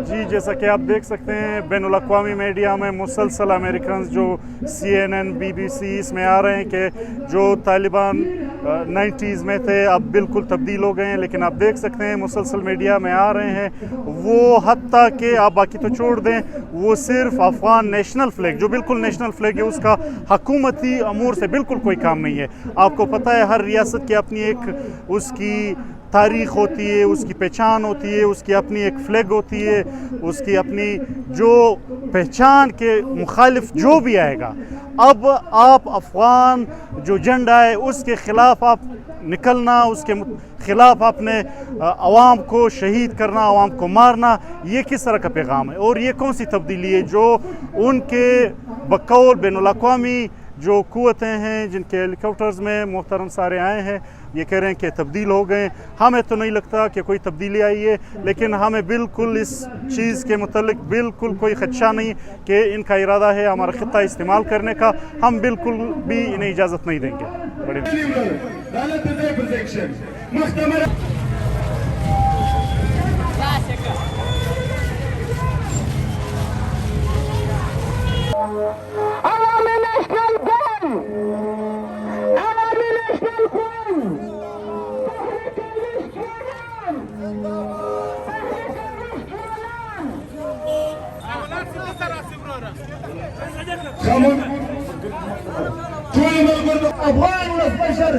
जी, जैसा कि आप देख सकते हैं बैनुल-अक़वामी मीडिया में मुसलसल अमेरिकन जो CNN, BBC इसमें आ रहे हैं कि जो तालिबान 90s में थे अब बिल्कुल तब्दील हो गए हैं, लेकिन आप देख सकते हैं मुसलसल मीडिया में आ रहे हैं वो हत्ता कि आप बाकी तो छोड़ दें, वो सिर्फ अफ़गान नेशनल फ्लैग जो बिल्कुल नेशनल फ्लैग है उसका हकूमती अमूर से बिल्कुल कोई काम नहीं है। आपको पता है हर रियासत की अपनी एक उसकी तारीख़ होती है, उसकी पहचान होती है, उसकी अपनी एक फ्लैग होती है, उसकी अपनी जो पहचान के मुखालिफ जो भी आएगा। अब आप अफ़गान जो झंडा है उसके ख़िलाफ़ आप निकलना, उसके ख़िलाफ़ अपने अवाम को शहीद करना, अवाम को मारना, ये किस तरह का पैगाम है और ये कौन सी तब्दीली है जो उनके बकौल बैनुल-अक़वामी जो क़ुव्वतें हैं जिनके हेलीकॉप्टर्स में मोहतरम सारे आए हैं ये कह रहे हैं कि तब्दील हो गए। हमें तो नहीं लगता कि कोई तब्दीली आई है, लेकिन हमें बिल्कुल इस चीज़ के मुतल्लिक बिल्कुल कोई ख़दशा नहीं कि इनका इरादा है हमारा ख़ित्ता इस्तेमाल करने का। हम बिल्कुल भी इन्हें इजाज़त नहीं देंगे। أفغان والبشر